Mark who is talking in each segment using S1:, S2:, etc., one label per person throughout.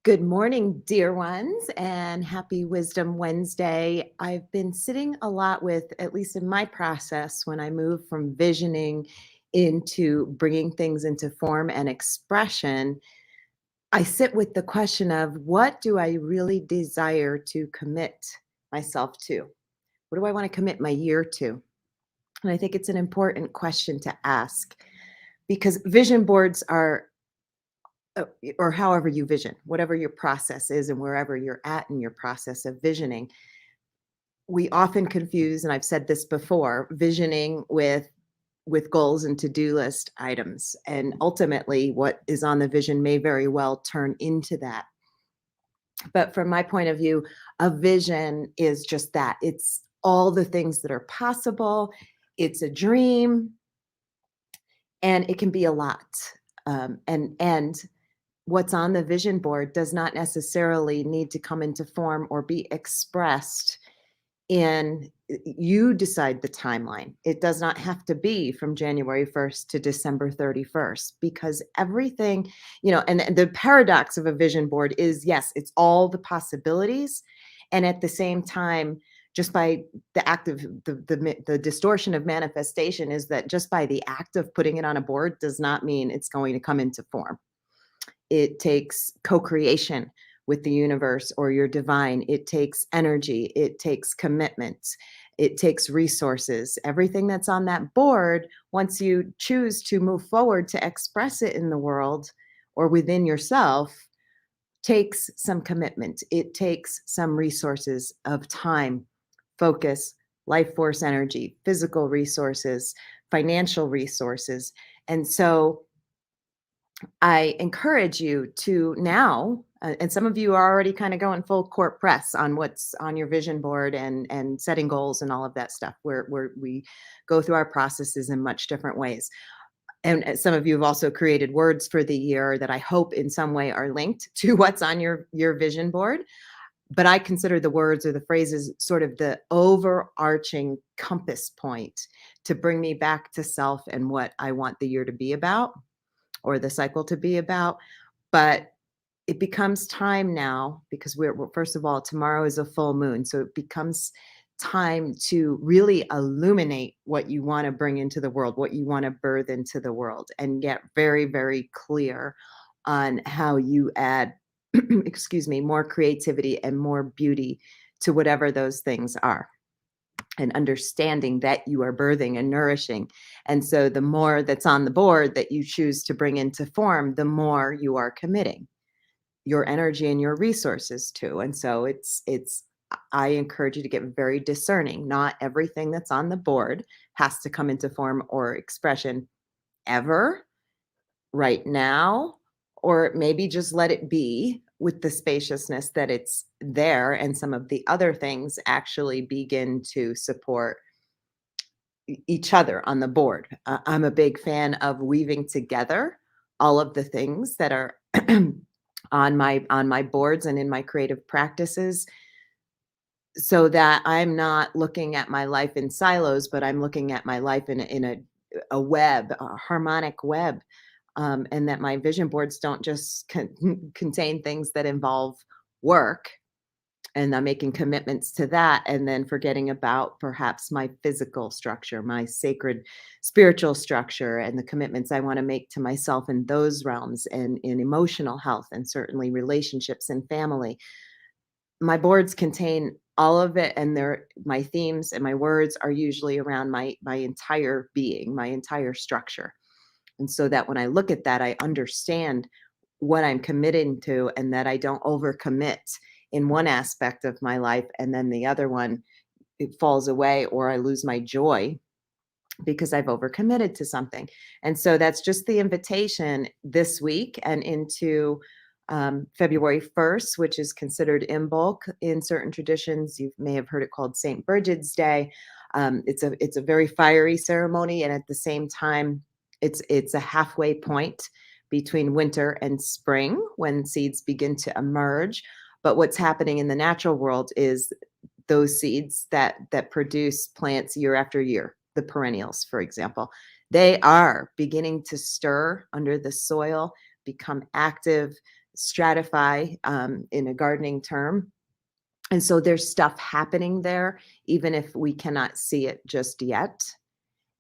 S1: Good morning, dear ones, and happy Wisdom Wednesday. I've been sitting a lot with, at least in my process, when I move from visioning into bringing things into form and expression, I sit with the question of what do I really desire to commit myself to? What do I want to commit my year to? And I think it's an important question to ask because vision boards are or however you vision, whatever your process is and wherever you're at in your process of visioning, we often confuse, and I've said this before, visioning with goals and to-do list items. And ultimately, what is on the vision may very well turn into that. But from my point of view, a vision is just that. It's all the things that are possible. It's a dream, and it can be a lot. And what's on the vision board does not necessarily need to come into form or be expressed in you decide the timeline. It does not have to be from January 1st to December 31st because everything, and the paradox of a vision board is yes, it's all the possibilities. And at the same time, just by the act of the distortion of manifestation is that just by the act of putting it on a board does not mean it's going to come into form. It takes co-creation with the universe or your divine. It takes energy. It takes commitment. It takes resources. Everything that's on that board, once you choose to move forward to express it in the world or within yourself, takes some commitment. It takes some resources of time, focus, life force energy, physical resources, financial resources. And so I encourage you to now, and some of you are already kind of going full court press on what's on your vision board and setting goals and all of that stuff, where we go through our processes in much different ways. And some of you have also created words for the year that I hope in some way are linked to what's on your vision board. But I consider the words or the phrases sort of the overarching compass point to bring me back to self and what I want the year to be about or the cycle to be about. But it becomes time now because first of all, tomorrow is a full moon. So it becomes time to really illuminate what you want to bring into the world, what you want to birth into the world, and get very, very clear on how you add, excuse me, more creativity and more beauty to whatever those things are and understanding that you are birthing and nourishing. And so the more that's on the board that you choose to bring into form, the more you are committing your energy and your resources to. And so I encourage you to get very discerning. Not everything that's on the board has to come into form or expression ever, right now, or maybe just let it be with the spaciousness that it's there and some of the other things actually begin to support each other on the board. I'm a big fan of weaving together all of the things that are on my boards and in my creative practices so that I'm not looking at my life in silos, but I'm looking at my life in a web, a harmonic web, and that my vision boards don't just contain things that involve work, and I'm making commitments to that and then forgetting about perhaps my physical structure, my sacred spiritual structure, and the commitments I want to make to myself in those realms and in emotional health and certainly relationships and family. My boards contain all of it, and they're my themes and my words are usually around my entire being, my entire structure. And so that when I look at that, I understand what I'm committing to and that I don't overcommit in one aspect of my life and then the other one it falls away or I lose my joy because I've overcommitted to something. And so that's just the invitation this week and into February 1st, which is considered in bulk in certain traditions. You may have heard it called St. Bridget's Day. It's a very fiery ceremony, and at the same time, it's a halfway point between winter and spring when seeds begin to emerge. But what's happening in the natural world is those seeds that produce plants year after year, the perennials, for example, they are beginning to stir under the soil, become active, stratify in a gardening term. And so there's stuff happening there, even if we cannot see it just yet.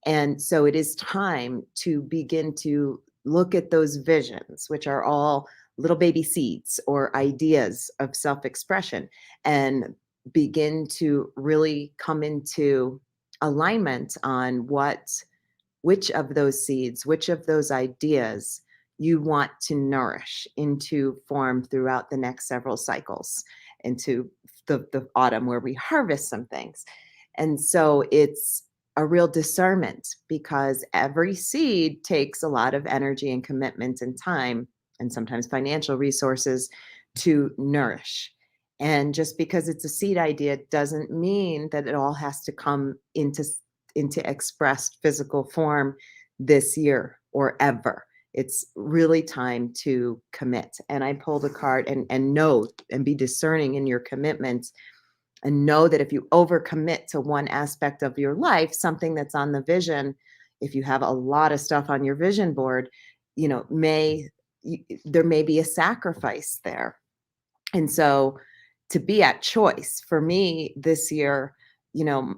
S1: And so it is time to begin to look at those visions, which are all little baby seeds or ideas of self expression, and begin to really come into alignment on which of those seeds, which of those ideas you want to nourish into form throughout the next several cycles into the autumn where we harvest some things. And so it's a real discernment because every seed takes a lot of energy and commitment and time and sometimes financial resources to nourish. And just because it's a seed idea doesn't mean that it all has to come into expressed physical form this year or ever. It's really time to commit. And I pulled a card and know and be discerning in your commitments and know that if you overcommit to one aspect of your life, something that's on the vision, if you have a lot of stuff on your vision board, you know, there may be a sacrifice there. And so to be at choice for me this year, you know,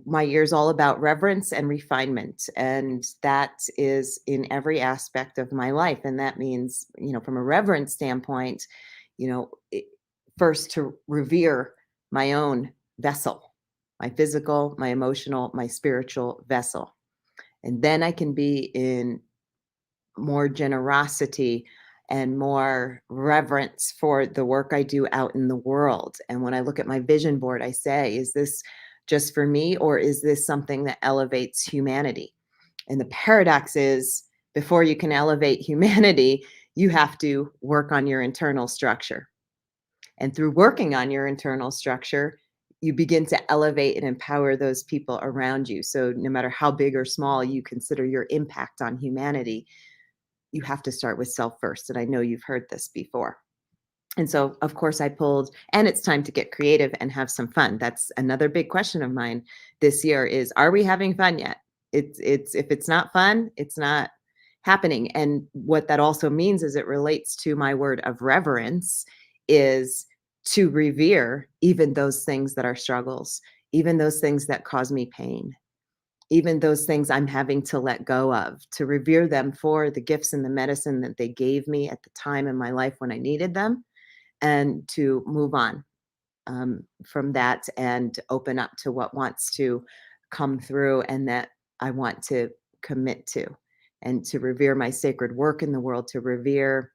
S1: my year is all about reverence and refinement. And that is in every aspect of my life. And that means, you know, from a reverence standpoint, you know, first to revere my own vessel, my physical, my emotional, my spiritual vessel. And then I can be in more generosity and more reverence for the work I do out in the world. And when I look at my vision board, I say, is this just for me or is this something that elevates humanity? And the paradox is before you can elevate humanity, you have to work on your internal structure. And through working on your internal structure, you begin to elevate and empower those people around you. So no matter how big or small you consider your impact on humanity, you have to start with self first. And I know you've heard this before. And so, of course, I pulled, and it's time to get creative and have some fun. That's another big question of mine this year is, are we having fun yet? It's if it's not fun, it's not happening. And what that also means is it relates to my word of reverence is to revere even those things that are struggles, even those things that cause me pain, even those things I'm having to let go of, to revere them for the gifts and the medicine that they gave me at the time in my life when I needed them, and to move on from that and open up to what wants to come through and that I want to commit to, and to revere my sacred work in the world, to revere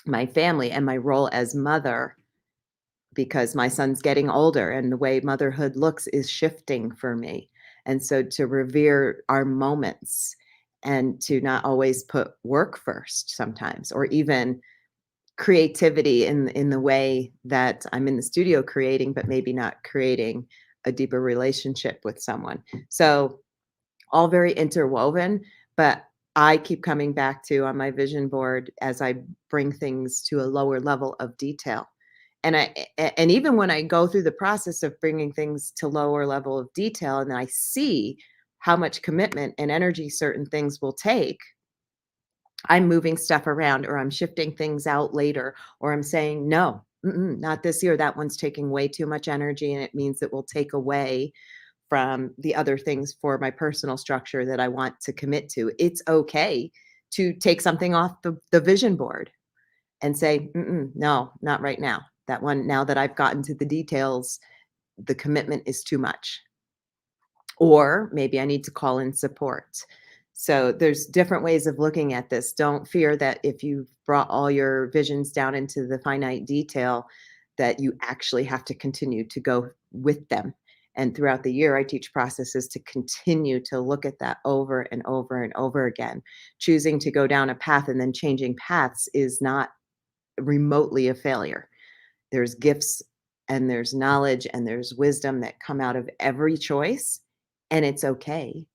S1: my family and my role as mother because my son's getting older and the way motherhood looks is shifting for me. And so to revere our moments and to not always put work first sometimes, or even creativity in the way that I'm in the studio creating, but maybe not creating a deeper relationship with someone. So all very interwoven, but I keep coming back to on my vision board as I bring things to a lower level of detail. And and even when I go through the process of bringing things to lower level of detail and I see how much commitment and energy certain things will take, I'm moving stuff around or I'm shifting things out later or I'm saying, no, not this year. That one's taking way too much energy. And it means it will take away from the other things for my personal structure that I want to commit to. It's okay to take something off the vision board and say, no, not right now. That one, now that I've gotten to the details, the commitment is too much. Or maybe I need to call in support. So there's different ways of looking at this. Don't fear that if you've brought all your visions down into the finite detail, that you actually have to continue to go with them. And throughout the year, I teach processes to continue to look at that over and over and over again. Choosing to go down a path and then changing paths is not remotely a failure. There's gifts and there's knowledge and there's wisdom that come out of every choice. And it's okay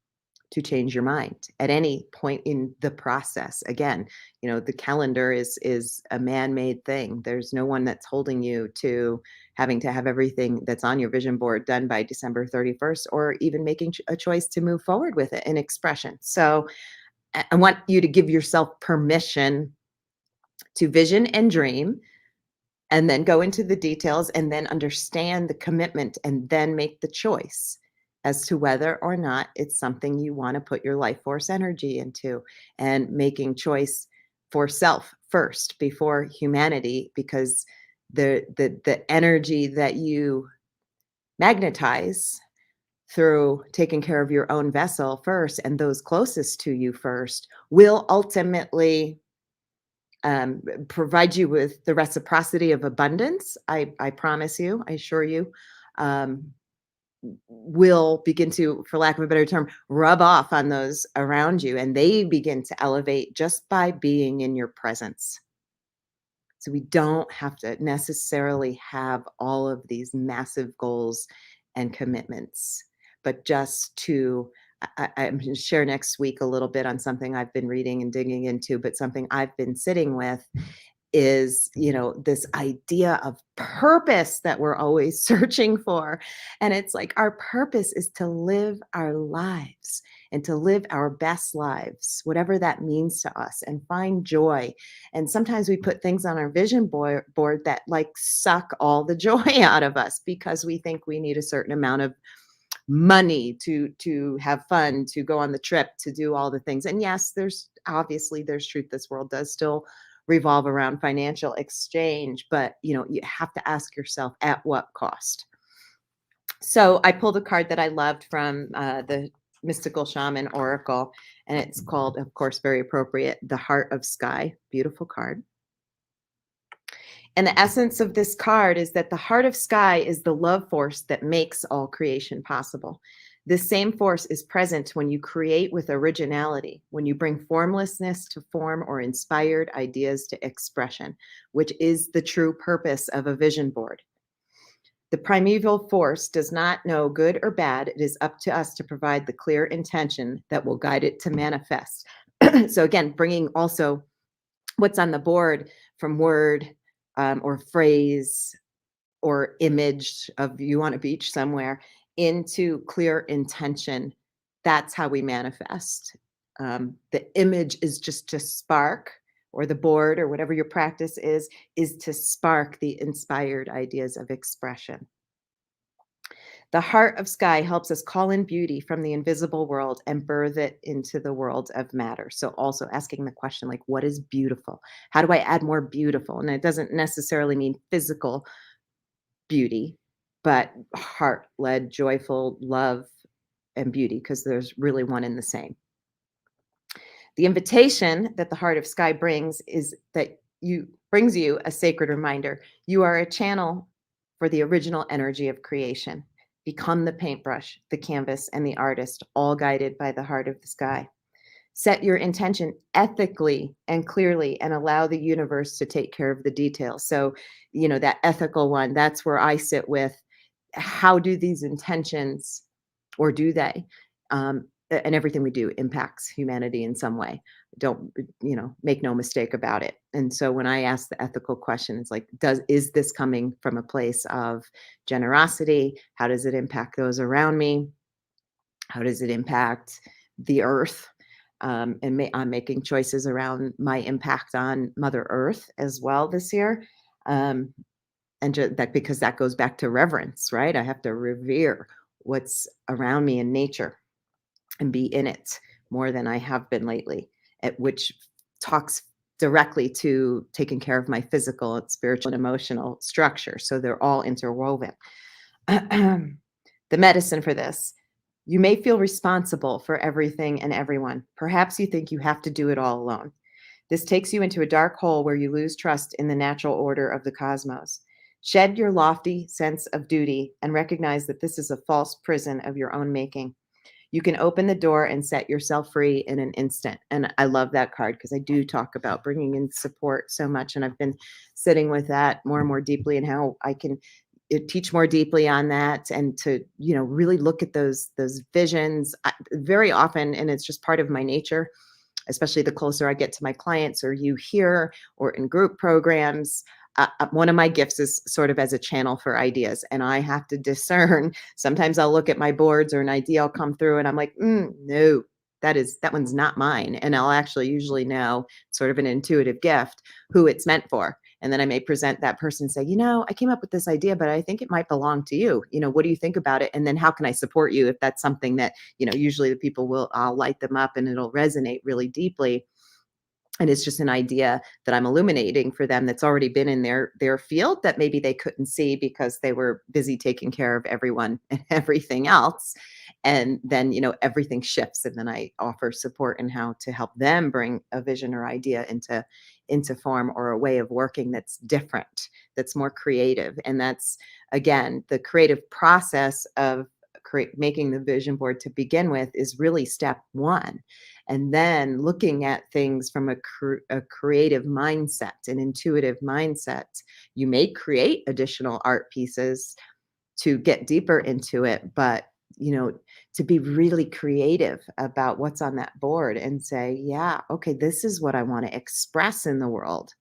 S1: to change your mind at any point in the process. Again, you know, the calendar is a man-made thing. There's no one that's holding you to having to have everything that's on your vision board done by December 31st, or even making a choice to move forward with it in expression. So I want you to give yourself permission to vision and dream, and then go into the details and then understand the commitment and then make the choice as to whether or not it's something you want to put your life force energy into, and making choice for self first before humanity, because the energy that you magnetize through taking care of your own vessel first and those closest to you first will ultimately provide you with the reciprocity of abundance. I promise you, I assure you, um, will begin to, for lack of a better term, rub off on those around you, and they begin to elevate just by being in your presence. So we don't have to necessarily have all of these massive goals and commitments, but just to, I'm going to share next week a little bit on something I've been reading and digging into, but something I've been sitting with is, this idea of purpose that we're always searching for. And it's like our purpose is to live our lives and to live our best lives, whatever that means to us, and find joy. And sometimes we put things on our vision board that like suck all the joy out of us because we think we need a certain amount of money to have fun, to go on the trip, to do all the things. And yes, there's truth. This world does still revolve around financial exchange, but you have to ask yourself, at what cost? So I pulled a card that I loved from the mystical shaman oracle, and it's called, of course, very appropriate, the Heart of Sky. Beautiful card. And the essence of this card is that the heart of sky is the love force that makes all creation possible. This same force is present when you create with originality, when you bring formlessness to form or inspired ideas to expression, which is the true purpose of a vision board. The primeval force does not know good or bad. It is up to us to provide the clear intention that will guide it to manifest. So again, bringing also what's on the board from word, or phrase or image of you on a beach somewhere into clear intention. That's how we manifest. The image is just to spark, or the board or whatever your practice is to spark the inspired ideas of expression. The heart of sky helps us call in beauty from the invisible world and birth it into the world of matter. So also asking the question, like, what is beautiful? How do I add more beautiful? And it doesn't necessarily mean physical beauty, but heart-led, joyful love and beauty, because there's really one in the same. The invitation that the heart of sky brings is that you brings you a sacred reminder. You are a channel for the original energy of creation. Become the paintbrush, the canvas, and the artist, all guided by the heart of the sky. Set your intention ethically and clearly and allow the universe to take care of the details. So, that ethical one, that's where I sit with, how do these intentions, or do they, and everything we do impacts humanity in some way. Don't, make no mistake about it. And so when I ask the ethical question, it's like, is this coming from a place of generosity? How does it impact those around me? How does it impact the earth? I'm making choices around my impact on Mother Earth as well this year. Um, and that, because that goes back to reverence, right? I have to revere what's around me in nature and be in it more than I have been lately, which talks directly to taking care of my physical and spiritual and emotional structure. So they're all interwoven. The medicine for this: you may feel responsible for everything and everyone. Perhaps you think you have to do it all alone. This takes you into a dark hole where you lose trust in the natural order of the cosmos. Shed your lofty sense of duty and recognize that this is a false prison of your own making. You can open the door and set yourself free in an instant. And I love that card because I do talk about bringing in support so much. And I've been sitting with that more and more deeply, and how I can teach more deeply on that, and to, really look at those visions very often. And it's just part of my nature, especially the closer I get to my clients, or you here, or in group programs. One of my gifts is sort of as a channel for ideas, and I have to discern. Sometimes I'll look at my boards, or an idea will come through and I'm like, no, that one's not mine. And I'll actually usually know, sort of an intuitive gift, who it's meant for. And then I may present that person and say, I came up with this idea, but I think it might belong to you. What do you think about it? And then how can I support you if that's something that, usually the people I'll light them up and it'll resonate really deeply. And it's just an idea that I'm illuminating for them that's already been in their field that maybe they couldn't see because they were busy taking care of everyone and everything else. And then, everything shifts, and then I offer support in how to help them bring a vision or idea into form, or a way of working that's different, that's more creative. And that's, again, the creative process of making the vision board to begin with is really step one. And then looking at things from a creative mindset, an intuitive mindset, you may create additional art pieces to get deeper into it, but to be really creative about what's on that board and say, yeah, okay, this is what I want to express in the world.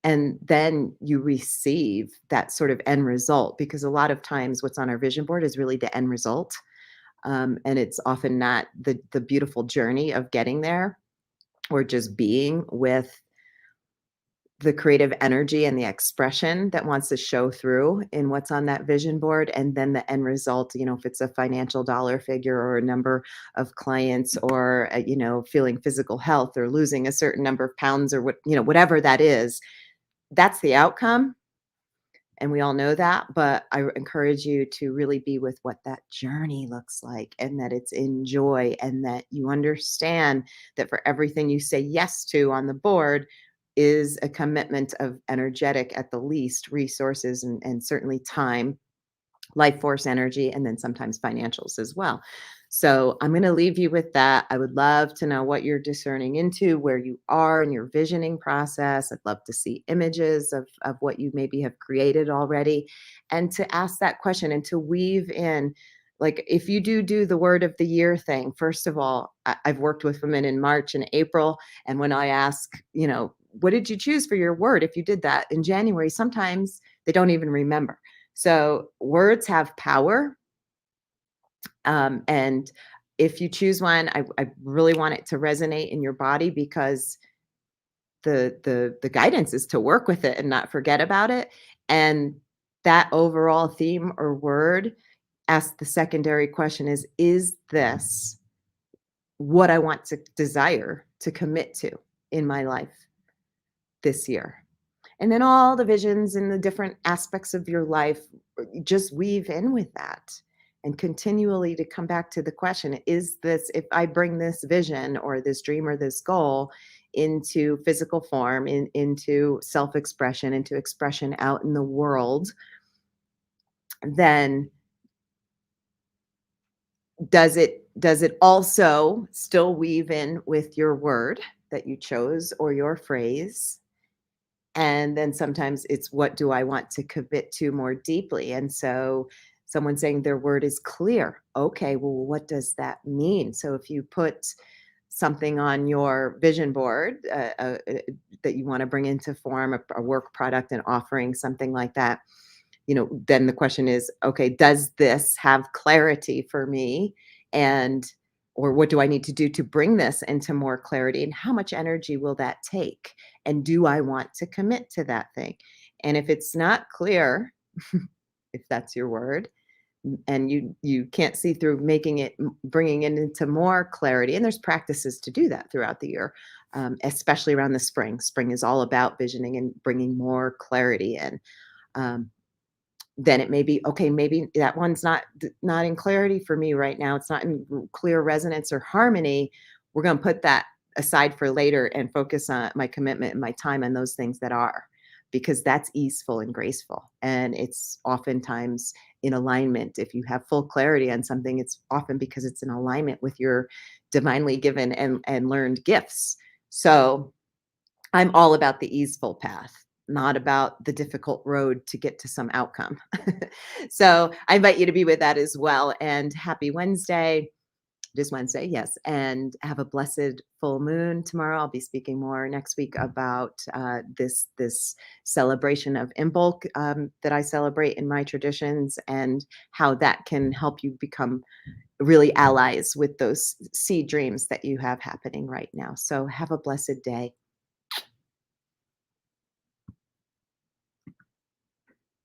S1: And then you receive that sort of end result, because a lot of times what's on our vision board is really the end result. And it's often not the beautiful journey of getting there, or just being with the creative energy and the expression that wants to show through in what's on that vision board. And then the end result, if it's a financial dollar figure, or a number of clients, or feeling physical health, or losing a certain number of pounds, or whatever that is, that's the outcome. And we all know that, but I encourage you to really be with what that journey looks like, and that it's in joy, and that you understand that for everything you say yes to on the board is a commitment of energetic, at the least, resources, and certainly time, life force energy, and then sometimes financials as well. So I'm going to leave you with that. I would love to know what you're discerning into, where you are in your visioning process. I'd love to see images of what you maybe have created already, and to ask that question and to weave in. Like, if you do the word of the year thing, first of all, I've worked with women in March and April. And when I ask, what did you choose for your word? If you did that in January, sometimes they don't even remember. So words have power. And if you choose one, I really want it to resonate in your body, because the guidance is to work with it and not forget about it. And that overall theme or word, ask the secondary question is this what I want to desire to commit to in my life this year? And then all the visions and the different aspects of your life, just weave in with that, and continually to come back to the question, is this, if I bring this vision or this dream or this goal into physical form, into self-expression, into expression out in the world, then does it also still weave in with your word that you chose, or your phrase? And then sometimes it's, what do I want to commit to more deeply? And so someone saying their word is clear. Okay, well, what does that mean? So if you put something on your vision board, that you want to bring into form, a work product, and offering, something like that, then the question is, okay, does this have clarity for me? And or what do I need to do to bring this into more clarity? And how much energy will that take? And do I want to commit to that thing? And if it's not clear, if that's your word, and you can't see through making it, bringing it into more clarity, and there's practices to do that throughout the year, especially around the spring is all about visioning and bringing more clarity in. um, then it may be, okay, maybe that one's not in clarity for me right now. It's not in clear resonance or harmony. We're going to put that aside for later and focus on my commitment and my time on those things that are, because that's easeful and graceful. And it's oftentimes in alignment. If you have full clarity on something, it's often because it's in alignment with your divinely given and learned gifts. So I'm all about the easeful path, not about the difficult road to get to some outcome. So I invite you to be with that as well. And happy Wednesday. It is Wednesday, yes, and have a blessed full moon tomorrow. I'll be speaking more next week about this celebration of Imbolc that I celebrate in my traditions, and how that can help you become really allies with those seed dreams that you have happening right now. So have a blessed day.